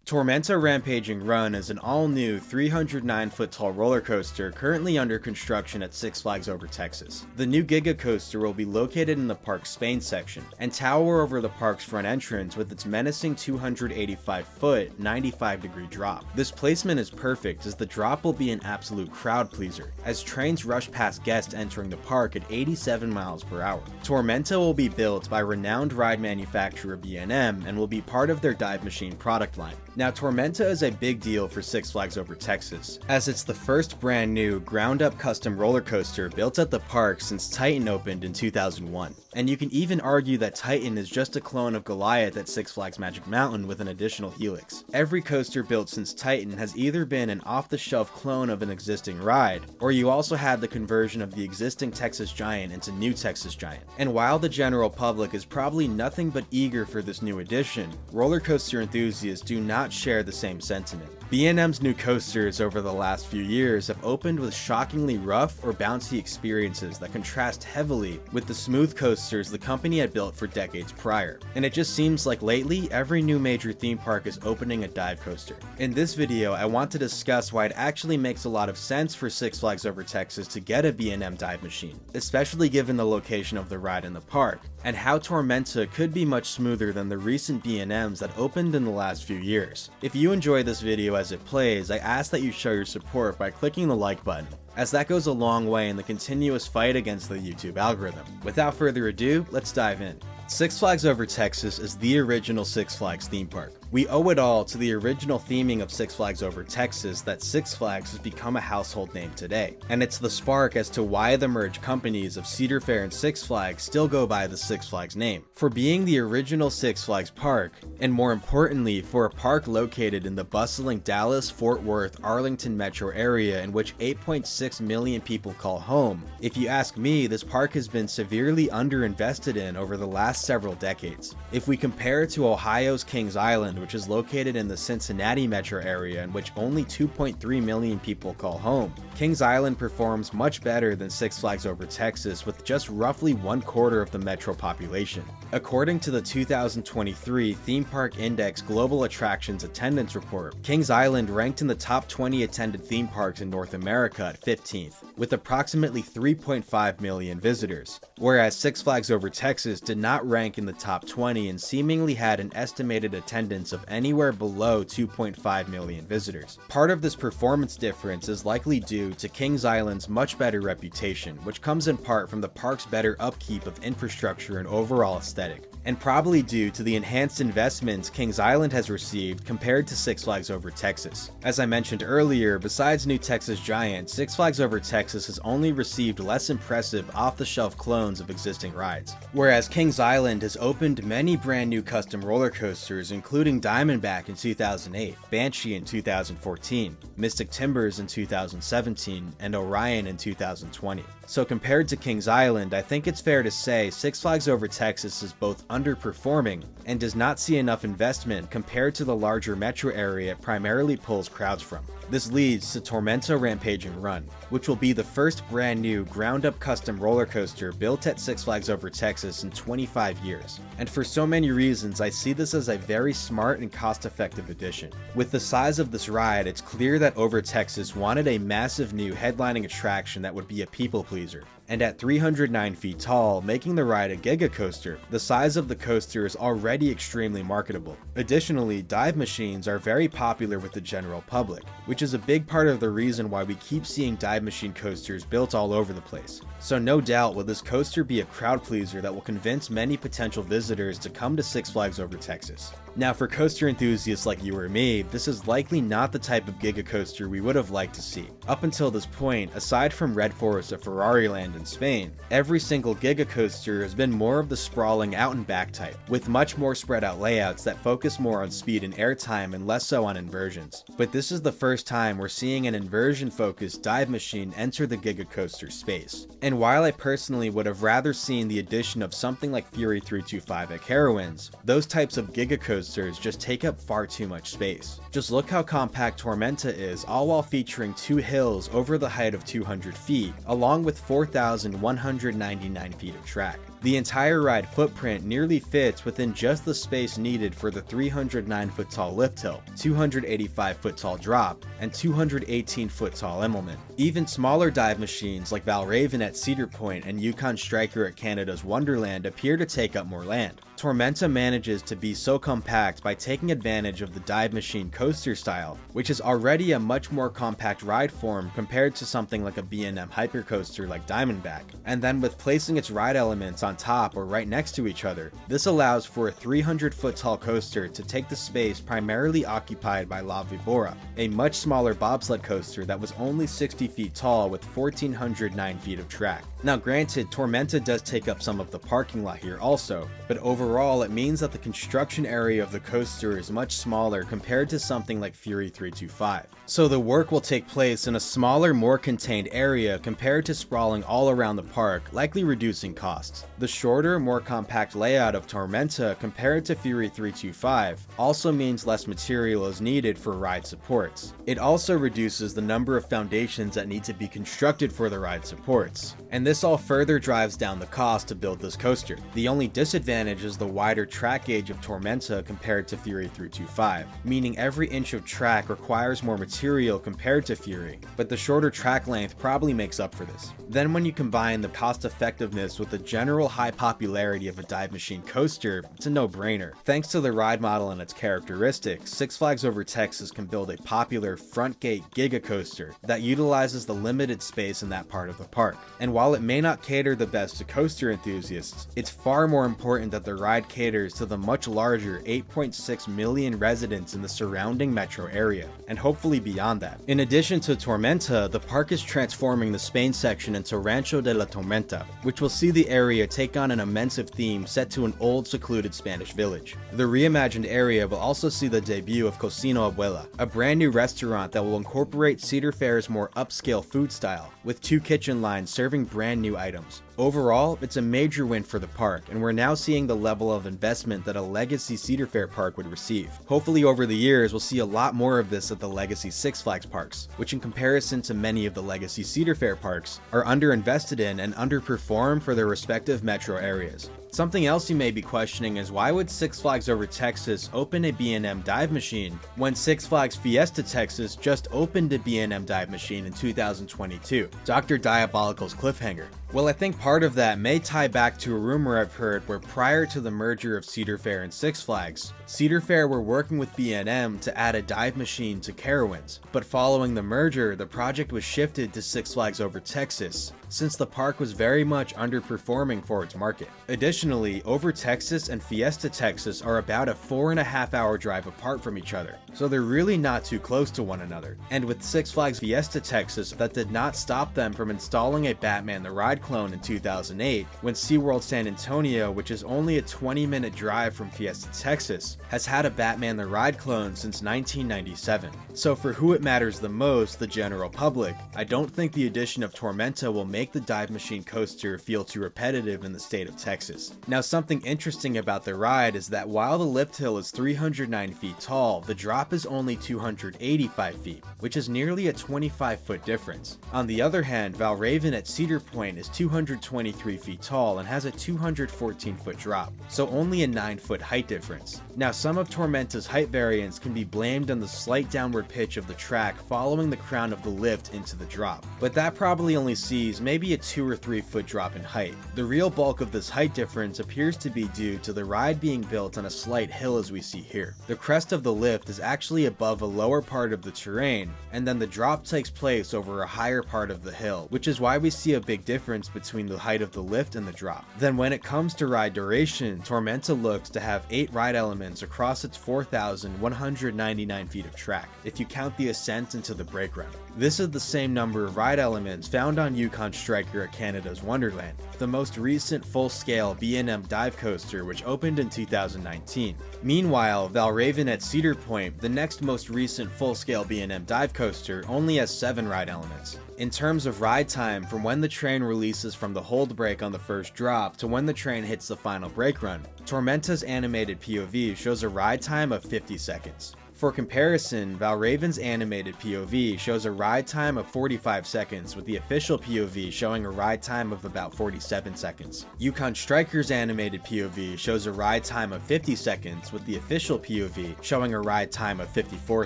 Tormenta Rampaging Run is an all-new 309-foot tall roller coaster currently under construction at Six Flags Over Texas. The new Giga Coaster will be located in the park's Spain section and tower over the park's front entrance with its menacing 285-foot, 95-degree drop. This placement is perfect as the drop will be an absolute crowd pleaser, as trains rush past guests entering the park at 87 miles per hour. Tormenta will be built by renowned ride manufacturer B&M and will be part of their dive machine product line. Now, Tormenta is a big deal for Six Flags Over Texas, as it's the first brand new, ground-up custom roller coaster built at the park since Titan opened in 2001. And you can even argue that Titan is just a clone of Goliath at Six Flags Magic Mountain with an additional helix. Every coaster built since Titan has either been an off-the-shelf clone of an existing ride, or you also had the conversion of the existing Texas Giant into New Texas Giant. And while the general public is probably nothing but eager for this new addition, roller coaster enthusiasts do not share the same sentiment. B&M's new coasters over the last few years have opened with shockingly rough or bouncy experiences that contrast heavily with the smooth coasters the company had built for decades prior. And it just seems like lately, every new major theme park is opening a dive coaster. In this video, I want to discuss why it actually makes a lot of sense for Six Flags Over Texas to get a B&M dive machine, especially given the location of the ride in the park, and how Tormenta could be much smoother than the recent B&Ms that opened in the last few years. If you enjoy this video as it plays, I ask that you show your support by clicking the like button, as that goes a long way in the continuous fight against the YouTube algorithm. Without further ado, let's dive in. Six Flags Over Texas is the original Six Flags theme park. We owe it all to the original theming of Six Flags Over Texas that Six Flags has become a household name today, and it's the spark as to why the merged companies of Cedar Fair and Six Flags still go by the Six Flags name. For being the original Six Flags park, and more importantly, for a park located in the bustling Dallas, Fort Worth, Arlington metro area in which 8.6 million people call home, if you ask me, this park has been severely underinvested in over the last several decades. If we compare it to Ohio's Kings Island, which is located in the Cincinnati metro area in which only 2.3 million people call home, Kings Island performs much better than Six Flags Over Texas with just roughly 1/4 of the metro population. According to the 2023 Theme Park Index Global Attractions Attendance Report, Kings Island ranked in the top 20 attended theme parks in North America at 15th, with approximately 3.5 million visitors, whereas Six Flags Over Texas did not rank in the top 20 and seemingly had an estimated attendance of anywhere below 2.5 million visitors. Part of this performance difference is likely due to Kings Island's much better reputation, which comes in part from the park's better upkeep of infrastructure and overall aesthetic, and probably due to the enhanced investments Kings Island has received compared to Six Flags Over Texas. As I mentioned earlier, besides New Texas Giant, Six Flags Over Texas has only received less impressive off-the-shelf clones of existing rides, whereas Kings Island has opened many brand new custom roller coasters, including Diamondback in 2008, Banshee in 2014, Mystic Timbers in 2017, and Orion in 2020. So compared to Kings Island, I think it's fair to say Six Flags Over Texas is both underperforming and does not see enough investment compared to the larger metro area it primarily pulls crowds from. This leads to Tormenta Rampaging Run, which will be the first brand new ground-up custom roller coaster built at Six Flags Over Texas in 25 years. And for so many reasons, I see this as a very smart and cost-effective addition. With the size of this ride, it's clear that Over Texas wanted a massive new headlining attraction that would be a people pleaser. And at 309 feet tall, making the ride a giga coaster, the size of the coaster is already extremely marketable. Additionally, dive machines are very popular with the general public, which is a big part of the reason why we keep seeing dive machine coasters built all over the place. So no doubt will this coaster be a crowd pleaser that will convince many potential visitors to come to Six Flags Over Texas. Now, for coaster enthusiasts like you or me, this is likely not the type of giga coaster we would have liked to see. Up until this point, aside from Red Forest of Ferrari Land in Spain, every single giga coaster has been more of the sprawling out and back type, with much more spread out layouts that focus more on speed and airtime and less so on inversions. But this is the first time we're seeing an inversion focused dive machine enter the giga coaster space. And while I personally would have rather seen the addition of something like Fury 325 at Carowinds, those types of giga coasters just take up far too much space. Just look how compact Tormenta is, all while featuring 2 hills over the height of 200 feet, along with 4,199 feet of track. The entire ride footprint nearly fits within just the space needed for the 309 foot tall lift hill, 285 foot tall drop, and 218 foot tall Immelman. Even smaller dive machines like Valravn at Cedar Point and Yukon Striker at Canada's Wonderland appear to take up more land. Tormenta manages to be so compact by taking advantage of the dive machine coaster style, which is already a much more compact ride form compared to something like a B&M hypercoaster like Diamondback, and then with placing its ride elements on top or right next to each other, this allows for a 300 foot tall coaster to take the space primarily occupied by La Vibora, a much smaller bobsled coaster that was only 60 feet tall with 1,409 feet of track. Now granted, Tormenta does take up some of the parking lot here also, but overall it means that the construction area of the coaster is much smaller compared to something like Fury 325. So the work will take place in a smaller, more contained area compared to sprawling all around the park, likely reducing costs. The shorter, more compact layout of Tormenta compared to Fury 325 also means less material is needed for ride supports. It also reduces the number of foundations that need to be constructed for the ride supports, and this all further drives down the cost to build this coaster. The only disadvantage is the wider track gauge of Tormenta compared to Fury 325, meaning every inch of track requires more material compared to Fury, but the shorter track length probably makes up for this. Then when you combine the cost effectiveness with the general high popularity of a dive machine coaster, it's a no-brainer. Thanks to the ride model and its characteristics, Six Flags Over Texas can build a popular front gate giga coaster that utilizes the limited space in that part of the park. And while it may not cater the best to coaster enthusiasts, it's far more important that the ride caters to the much larger 8.6 million residents in the surrounding metro area, and hopefully beyond that. In addition to Tormenta, the park is transforming the Spain section into Rancho de la Tormenta, which will see the area take on an immersive theme set to an old secluded Spanish village. The reimagined area will also see the debut of Cocina Abuela, a brand new restaurant that will incorporate Cedar Fair's more upscale food style, with 2 kitchen lines serving brand new items. Overall, it's a major win for the park, and we're now seeing the level of investment that a legacy Cedar Fair park would receive. Hopefully over the years, we'll see a lot more of this at the legacy Six Flags parks, which in comparison to many of the legacy Cedar Fair parks, are underinvested in and underperform for their respective metro areas. Something else you may be questioning is why would Six Flags Over Texas open a B&M dive machine when Six Flags Fiesta Texas just opened a B&M dive machine in 2022? Dr. Diabolical's cliffhanger. Well, I think part of that may tie back to a rumor I've heard where prior to the merger of Cedar Fair and Six Flags, Cedar Fair were working with B&M to add a dive machine to Carowinds, but following the merger, the project was shifted to Six Flags Over Texas, since the park was very much underperforming for its market. Additionally, Over Texas and Fiesta Texas are about a 4.5 hour drive apart from each other, so they're really not too close to one another. And with Six Flags Fiesta Texas, that did not stop them from installing a Batman the Ride clone in 2008, when SeaWorld San Antonio, which is only a 20-minute drive from Fiesta Texas, has had a Batman the Ride clone since 1997. So for who it matters the most, the general public, I don't think the addition of Tormenta will make the dive machine coaster feel too repetitive in the state of Texas. Now, something interesting about the ride is that while the lift hill is 309 feet tall, the drop is only 285 feet, which is nearly a 25-foot difference. On the other hand, Valravn at Cedar Point is 223 feet tall and has a 214-foot drop, so only a 9-foot height difference. Now, some of Tormenta's height variance can be blamed on the slight downward pitch of the track following the crown of the lift into the drop, but that probably only sees maybe a 2 or 3 foot drop in height. The real bulk of this height difference appears to be due to the ride being built on a slight hill as we see here. The crest of the lift is actually above a lower part of the terrain, and then the drop takes place over a higher part of the hill, which is why we see a big difference between the height of the lift and the drop. Then when it comes to ride duration, Tormenta looks to have 8 ride elements across its 4,199 feet of track, if you count the ascent into the brake run. This is the same number of ride elements found on Yukon Striker at Canada's Wonderland, the most recent full-scale B&M dive coaster which opened in 2019. Meanwhile, Valravn at Cedar Point, the next most recent full-scale B&M dive coaster, only has 7 ride elements. In terms of ride time, from when the train releases from the hold brake on the first drop to when the train hits the final brake run, Tormenta's animated POV shows a ride time of 50 seconds. For comparison, Valraven's animated POV shows a ride time of 45 seconds, with the official POV showing a ride time of about 47 seconds. Yukon Striker's animated POV shows a ride time of 50 seconds, with the official POV showing a ride time of 54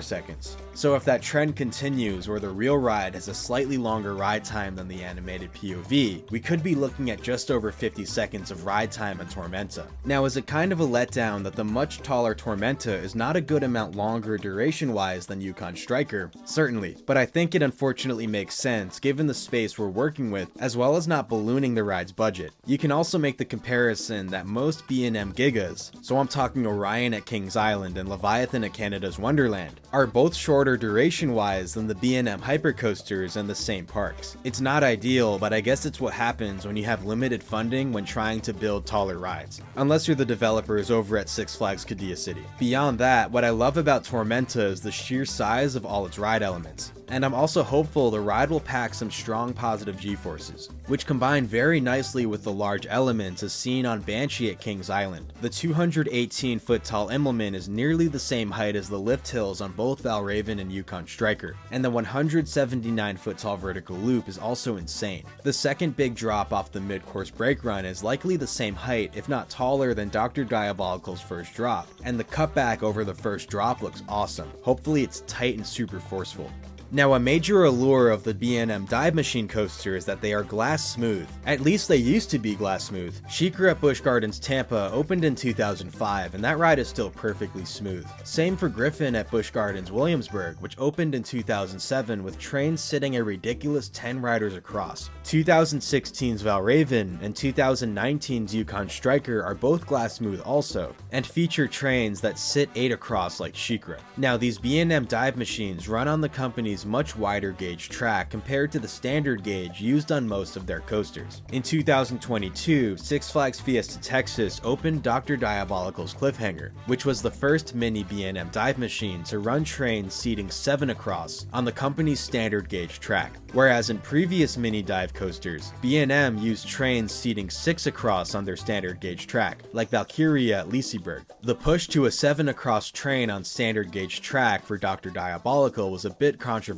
seconds. So if that trend continues, where the real ride has a slightly longer ride time than the animated POV, we could be looking at just over 50 seconds of ride time in Tormenta. Now, is it kind of a letdown that the much taller Tormenta is not a good amount longer duration-wise than Yukon Striker? Certainly, but I think it unfortunately makes sense given the space we're working with, as well as not ballooning the ride's budget. You can also make the comparison that most B&M Gigas, so I'm talking Orion at Kings Island and Leviathan at Canada's Wonderland, are both shorter duration-wise than the B&M hypercoasters in the same parks. It's not ideal, but I guess it's what happens when you have limited funding when trying to build taller rides, unless you're the developers over at Six Flags Qiddiya City. Beyond that, what I love about Tormenta is the sheer size of all its ride elements. And I'm also hopeful the ride will pack some strong positive G-forces, which combine very nicely with the large elements as seen on Banshee at Kings Island. The 218-foot tall Immelman is nearly the same height as the lift hills on both Valraven and Yukon Striker, and the 179-foot tall vertical loop is also insane. The second big drop off the mid-course brake run is likely the same height, if not taller, than Dr. Diabolical's first drop, and the cutback over the first drop looks awesome. Hopefully it's tight and super forceful. Now, a major allure of the B&M Dive Machine coaster is that they are glass smooth. At least they used to be glass smooth. Sheikra at Busch Gardens Tampa opened in 2005, and that ride is still perfectly smooth. Same for Griffin at Busch Gardens Williamsburg, which opened in 2007 with trains sitting a ridiculous 10 riders across. 2016's Valraven and 2019's Yukon Striker are both glass smooth also, and feature trains that sit 8 across like Sheikra. Now, these B&M dive machines run on the company's much wider gauge track compared to the standard gauge used on most of their coasters. In 2022, Six Flags Fiesta Texas opened Dr. Diabolical's Cliffhanger, which was the first mini B&M dive machine to run trains seating 7 across on the company's standard gauge track, whereas in previous mini dive coasters, B&M used trains seating 6 across on their standard gauge track, like Valkyria at Liseberg. The push to a 7 across train on standard gauge track for Dr. Diabolical was a bit controversial.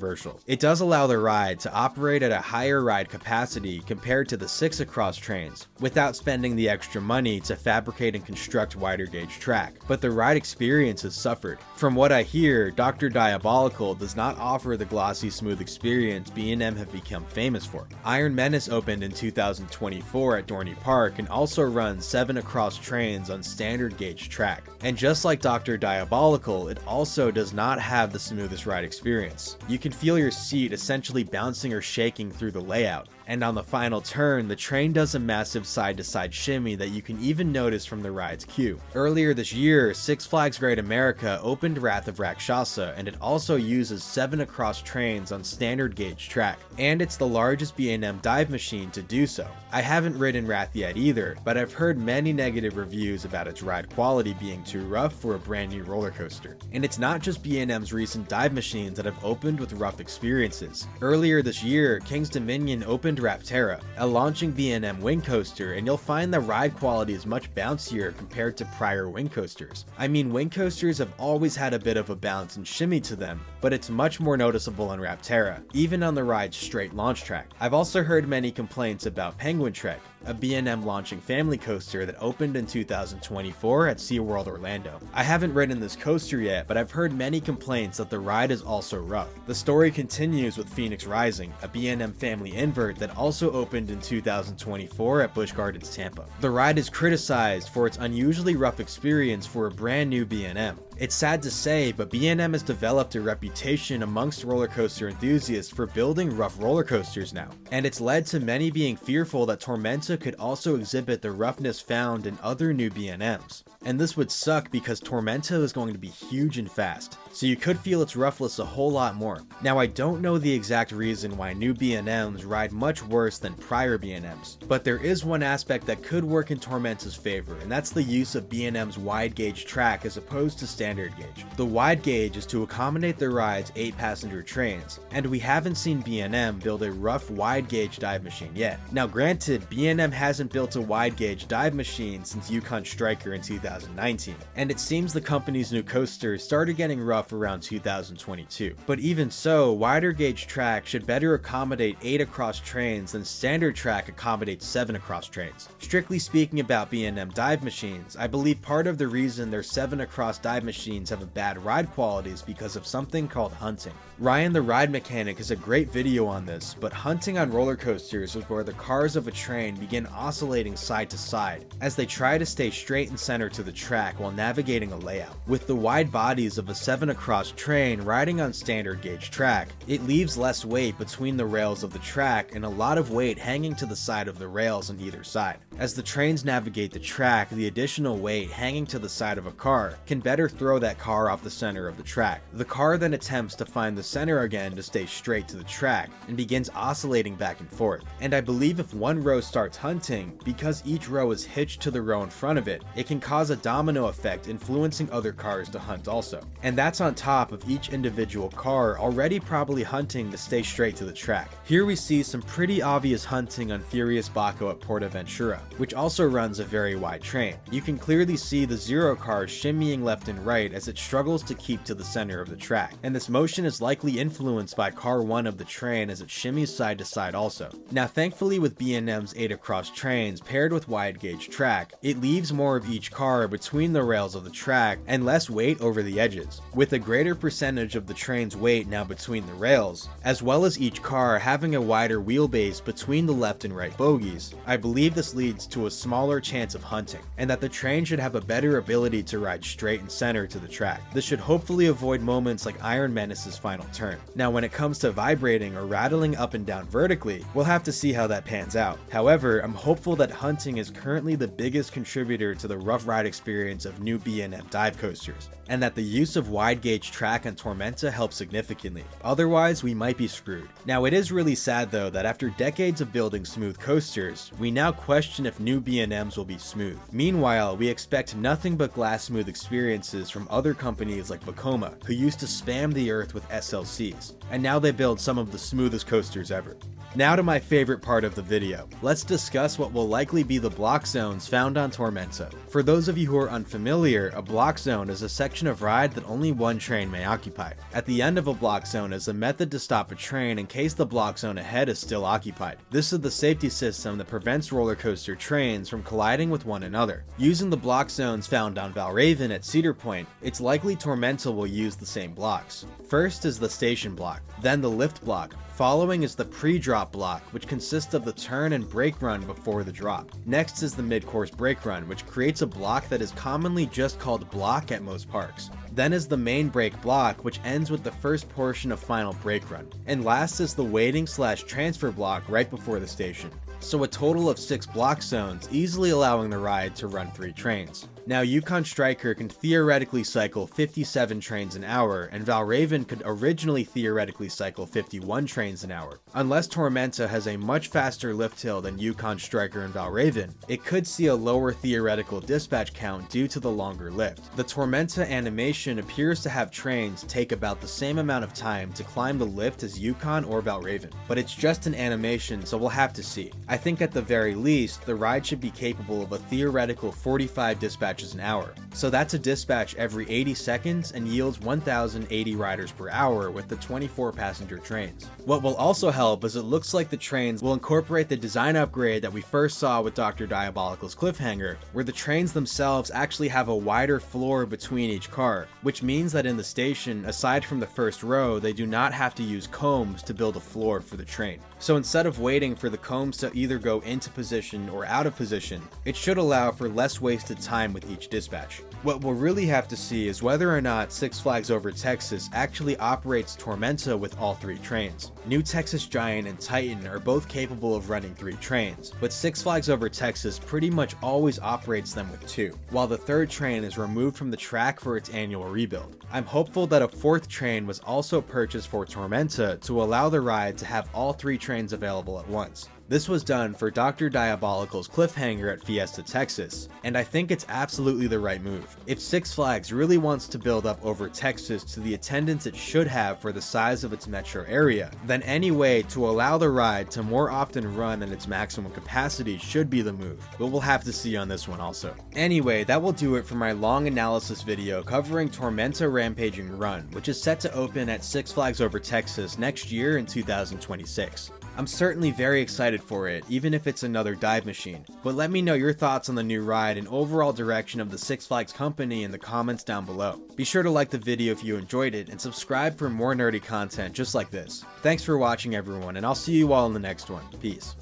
It does allow the ride to operate at a higher ride capacity compared to the 6 across trains, without spending the extra money to fabricate and construct wider gauge track, but the ride experience has suffered. From what I hear, Dr. Diabolical does not offer the glossy smooth experience B&M have become famous for. Iron Menace opened in 2024 at Dorney Park and also runs 7 across trains on standard gauge track. And just like Dr. Diabolical, it also does not have the smoothest ride experience. You can feel your seat essentially bouncing or shaking through the layout. And on the final turn, the train does a massive side-to-side shimmy that you can even notice from the ride's queue. Earlier this year, Six Flags Great America opened Wrath of Rakshasa, and it also uses 7 across trains on standard gauge track, and it's the largest B&M dive machine to do so. I haven't ridden Wrath yet either, but I've heard many negative reviews about its ride quality being too rough for a brand new roller coaster. And it's not just B&M's recent dive machines that have opened with rough experiences. Earlier this year, King's Dominion opened Rapterra, a launching B&M wing coaster, and you'll find the ride quality is much bouncier compared to prior wing coasters. I mean, wing coasters have always had a bit of a bounce and shimmy to them, but it's much more noticeable on Rapterra, even on the ride's straight launch track. I've also heard many complaints about Penguin Trek, a B&M launching family coaster that opened in 2024 at SeaWorld Orlando. I haven't ridden this coaster yet, but I've heard many complaints that the ride is also rough. The story continues with Phoenix Rising, a B&M family invert that also opened in 2024 at Busch Gardens Tampa. The ride is criticized for its unusually rough experience for a brand new B&M. It's sad to say, but B&M has developed a reputation amongst roller coaster enthusiasts for building rough roller coasters now, and it's led to many being fearful that Tormenta could also exhibit the roughness found in other new B&Ms. And this would suck because Tormenta is going to be huge and fast, so you could feel its roughness a whole lot more. Now, I don't know the exact reason why new B&Ms ride much worse than prior B&Ms, but there is one aspect that could work in Tormenta's favor, and that's the use of B&M's wide gauge track as opposed to standard gauge. The wide gauge is to accommodate the ride's 8-passenger trains, and we haven't seen B&M build a rough wide gauge dive machine yet. Now granted, B&M hasn't built a wide gauge dive machine since Yukon Striker in 2019, and it seems the company's new coaster started getting rough rough around 2022. But even so, wider gauge track should better accommodate 8 across trains than standard track accommodates 7 across trains. Strictly speaking about B&M dive machines, I believe part of the reason their 7 across dive machines have a bad ride quality is because of something called hunting. Ryan the Ride Mechanic has a great video on this, but hunting on roller coasters is where the cars of a train begin oscillating side to side as they try to stay straight and center to the track while navigating a layout. With the wide bodies of a 7 across train riding on standard gauge track, it leaves less weight between the rails of the track and a lot of weight hanging to the side of the rails on either side. As the trains navigate the track, the additional weight hanging to the side of a car can better throw that car off the center of the track. The car then attempts to find the center again to stay straight to the track and begins oscillating back and forth. And I believe if one row starts hunting, because each row is hitched to the row in front of it, it can cause a domino effect influencing other cars to hunt also. And that's on top of each individual car already probably hunting to stay straight to the track. Here we see some pretty obvious hunting on Furious Baco at Portaventura, which also runs a very wide train. You can clearly see the Zero car shimmying left and right as it struggles to keep to the center of the track, and this motion is likely influenced by car 1 of the train as it shimmies side to side also. Now thankfully with B&M's 8 across trains paired with wide gauge track, it leaves more of each car between the rails of the track and less weight over the edges, with a greater percentage of the train's weight now between the rails, as well as each car having a wider wheelbase between the left and right bogies. I believe this leads to a smaller chance of hunting, and that the train should have a better ability to ride straight and center to the track. This should hopefully avoid moments like Iron Menace's final turn. Now when it comes to vibrating or rattling up and down vertically, we'll have to see how that pans out. However, I'm hopeful that hunting is currently the biggest contributor to the rough ride experience of new B&M dive coasters, and that the use of wide gauge track on Tormenta helps significantly. Otherwise, we might be screwed. Now it is really sad though that after decades of building smooth coasters, we now question if new B&Ms will be smooth. Meanwhile, we expect nothing but glass smooth experiences from other companies like Vekoma, who used to spam the earth with SLCs, and now they build some of the smoothest coasters ever. Now to my favorite part of the video. Let's discuss what will likely be the block zones found on Tormenta. For those of you who are unfamiliar, a block zone is a section of ride that only one train may occupy. At the end of a block zone is a method to stop a train in case the block zone ahead is still occupied. This is the safety system that prevents roller coaster trains from colliding with one another. Using the block zones found on Valraven at Cedar Point, it's likely Tormenta will use the same blocks. First is the station block, then the lift block. Following is the pre-drop block, which consists of the turn and brake run before the drop. Next is the mid-course brake run, which creates a block that is commonly just called block at most parks. Then is the main brake block, which ends with the first portion of final brake run. And last is the waiting/transfer block right before the station. So a total of 6 block zones, easily allowing the ride to run 3 trains. Now Yukon Striker can theoretically cycle 57 trains an hour, and Valraven could originally theoretically cycle 51 trains an hour. Unless Tormenta has a much faster lift hill than Yukon Striker and Valraven, it could see a lower theoretical dispatch count due to the longer lift. The Tormenta animation appears to have trains take about the same amount of time to climb the lift as Yukon or Valraven, but it's just an animation, so we'll have to see. I think at the very least, the ride should be capable of a theoretical 45 dispatches an hour. So that's a dispatch every 80 seconds and yields 1,080 riders per hour with the 24 passenger trains. What will also help is it looks like the trains will incorporate the design upgrade that we first saw with Dr. Diabolical's Cliffhanger, where the trains themselves actually have a wider floor between each car, which means that in the station, aside from the first row, they do not have to use combs to build a floor for the train. So instead of waiting for the combs to either go into position or out of position, it should allow for less wasted time with each dispatch. What we'll really have to see is whether or not Six Flags Over Texas actually operates Tormenta with all 3 trains. New Texas Giant and Titan are both capable of running 3 trains, but Six Flags Over Texas pretty much always operates them with 2, while the 3rd train is removed from the track for its annual rebuild. I'm hopeful that a 4th train was also purchased for Tormenta to allow the ride to have all 3 trains available at once. This was done for Dr. Diabolical's Cliffhanger at Fiesta, Texas, and I think it's absolutely the right move. If Six Flags really wants to build up over Texas to the attendance it should have for the size of its metro area, then any way to allow the ride to more often run at its maximum capacity should be the move, but we'll have to see on this one also. Anyway, that will do it for my long analysis video covering Tormenta Rampaging Run, which is set to open at Six Flags Over Texas next year in 2026. I'm certainly very excited for it, even if it's another dive machine, but let me know your thoughts on the new ride and overall direction of the Six Flags company in the comments down below. Be sure to like the video if you enjoyed it, and subscribe for more nerdy content just like this. Thanks for watching everyone, and I'll see you all in the next one. Peace.